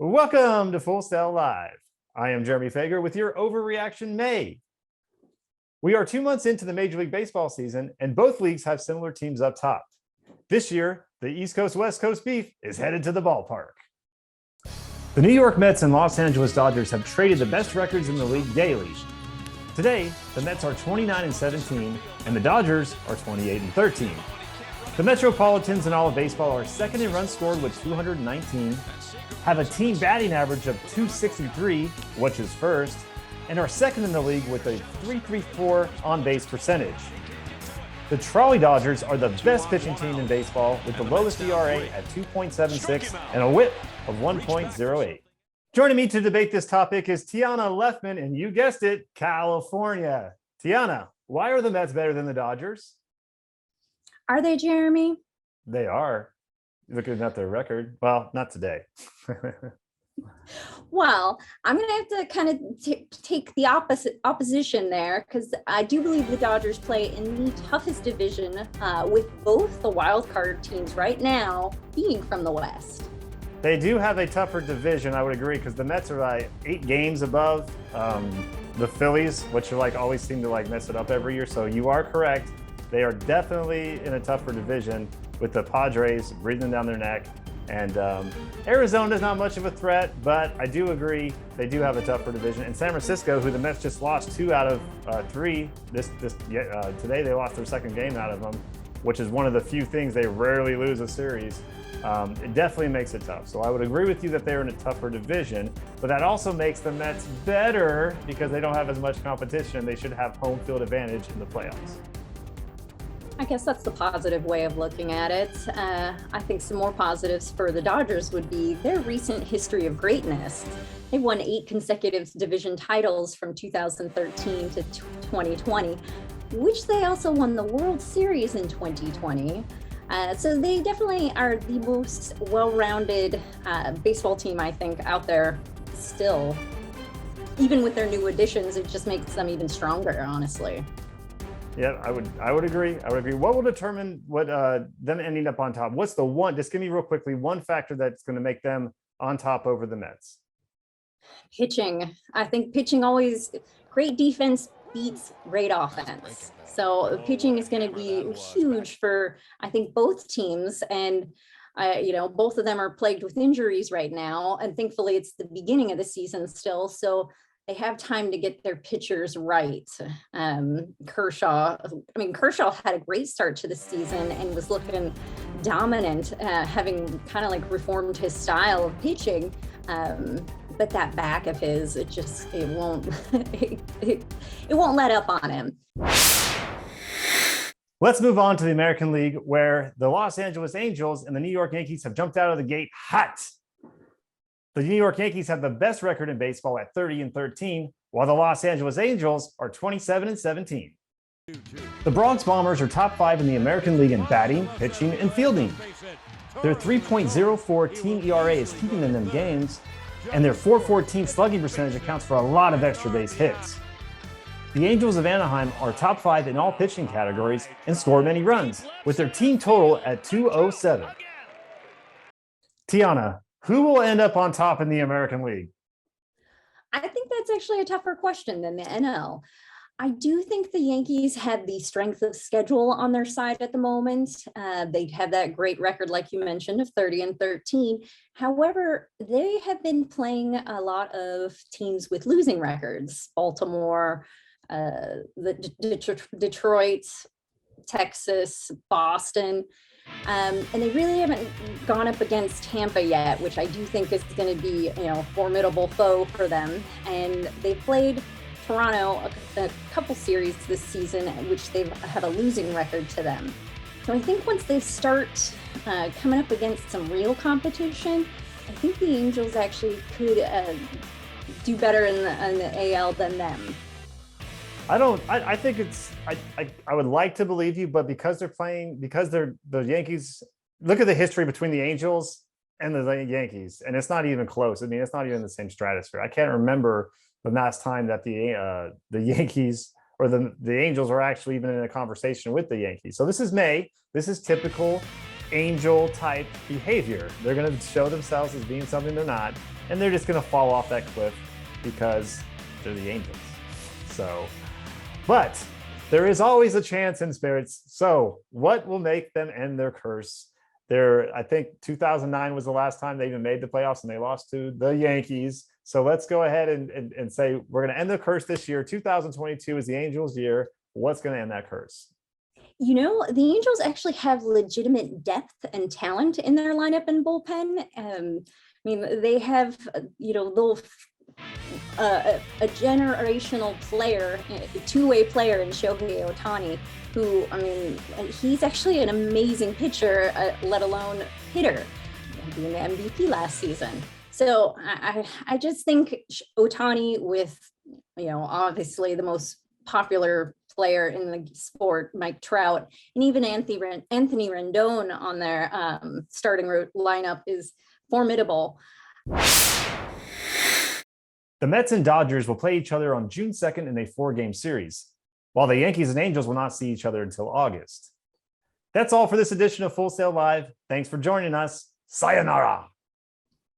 Welcome to Full Sail Live. I am Jeremy Fager with your Overreaction May. We are 2 months into the Major League Baseball season, and both leagues have similar teams up top. This year, the East Coast-West Coast beef is headed to the ballpark. The New York Mets and Los Angeles Dodgers have traded the best records in the league daily. Today, the Mets are 29-17, and the Dodgers are 28-13. The Metropolitans in all of baseball are second in runs scored with 219, have a team batting average of 263, which is first, and are second in the league with a .334 on-base percentage. The Trolley Dodgers are the best pitching team in baseball with the lowest ERA at 2.76 and a WHIP of 1.08. Joining me to debate this topic is Tiana Leffman, and you guessed it, California. Tiana, why are the Mets better than the Dodgers? Are they, Jeremy? They are. Looking at their record. Well, not today. Well, I'm going to have to kind of take the opposition there, because I do believe the Dodgers play in the toughest division with both the wild card teams right now being from the West. They do have a tougher division, I would agree, because the Mets are like 8 games above the Phillies, which are like always seem to like mess it up every year. So you are correct. They are definitely in a tougher division with the Padres breathing down their neck. And Arizona is not much of a threat, but I do agree they do have a tougher division. And San Francisco, who the Mets just lost 2 out of 3 today, they lost their second game out of them, which is one of the few things they rarely lose a series. It definitely makes it tough. So I would agree with you that they're in a tougher division, but that also makes the Mets better because they don't have as much competition. They should have home field advantage in the playoffs. I guess that's the positive way of looking at it. I think some more positives for the Dodgers would be their recent history of greatness. They won 8 consecutive division titles from 2013 to 2020, which they also won the World Series in 2020. So they definitely are the most well-rounded baseball team, I think, out there still. Even with their new additions, it just makes them even stronger, honestly. Yeah, I would agree. What will determine what them ending up on top? What's the one, just give me real quickly, one factor that's going to make them on top over the Mets? Pitching. I think pitching always, great defense beats great offense. So pitching is going to be huge for, I think, both teams. And, both of them are plagued with injuries right now. And thankfully, it's the beginning of the season still. So they have time to get their pitchers right. Kershaw had a great start to the season and was looking dominant, having kind of like reformed his style of pitching. But that back of his, it won't let up on him. Let's move on to the American League, where the Los Angeles Angels and the New York Yankees have jumped out of the gate hot. The New York Yankees have the best record in baseball at 30-13, while the Los Angeles Angels are 27-17. The Bronx Bombers are top 5 in the American League in batting, pitching, and fielding. Their 3.04 team ERA is keeping them in games, and their .414 slugging percentage accounts for a lot of extra base hits. The Angels of Anaheim are top 5 in all pitching categories and score many runs, with their team total at 207. Tiana, who will end up on top in the American League? I think that's actually a tougher question than the NL. I do think the Yankees have the strength of schedule on their side at the moment. They have that great record, like you mentioned, of 30-13. However, they have been playing a lot of teams with losing records. Baltimore, Detroit, Texas, Boston. And they really haven't gone up against Tampa yet, which I do think is going to be, a formidable foe for them. And they played Toronto a couple series this season, which they have a losing record to them. So I think once they start coming up against some real competition, I think the Angels actually could do better in the AL than them. I think it's, I would like to believe you, but because the Yankees, look at the history between the Angels and the Yankees, and it's not even close. I mean, it's not even the same stratosphere. I can't remember the last time that the Yankees or the Angels are actually even in a conversation with the Yankees. So this is May. This is typical angel type behavior. They're going to show themselves as being something they're not, and they're just going to fall off that cliff because they're the Angels. So, but there is always a chance in spirits. So what will make them end their curse? I think 2009 was the last time they even made the playoffs, and they lost to the Yankees. So let's go ahead and say we're going to end the curse this year. 2022 is the Angels' year. What's going to end that curse? You know, the Angels actually have legitimate depth and talent in their lineup and bullpen. I mean, they have, a generational player, a two-way player in Shohei Ohtani, who, I mean, he's actually an amazing pitcher, let alone hitter, being the MVP last season. So I just think Ohtani with, obviously the most popular player in the sport, Mike Trout, and even Anthony Rendon on their starting lineup is formidable. The Mets and Dodgers will play each other on June 2nd in a 4-game series, while the Yankees and Angels will not see each other until August. That's all for this edition of Full Sail Live. Thanks for joining us. Sayonara.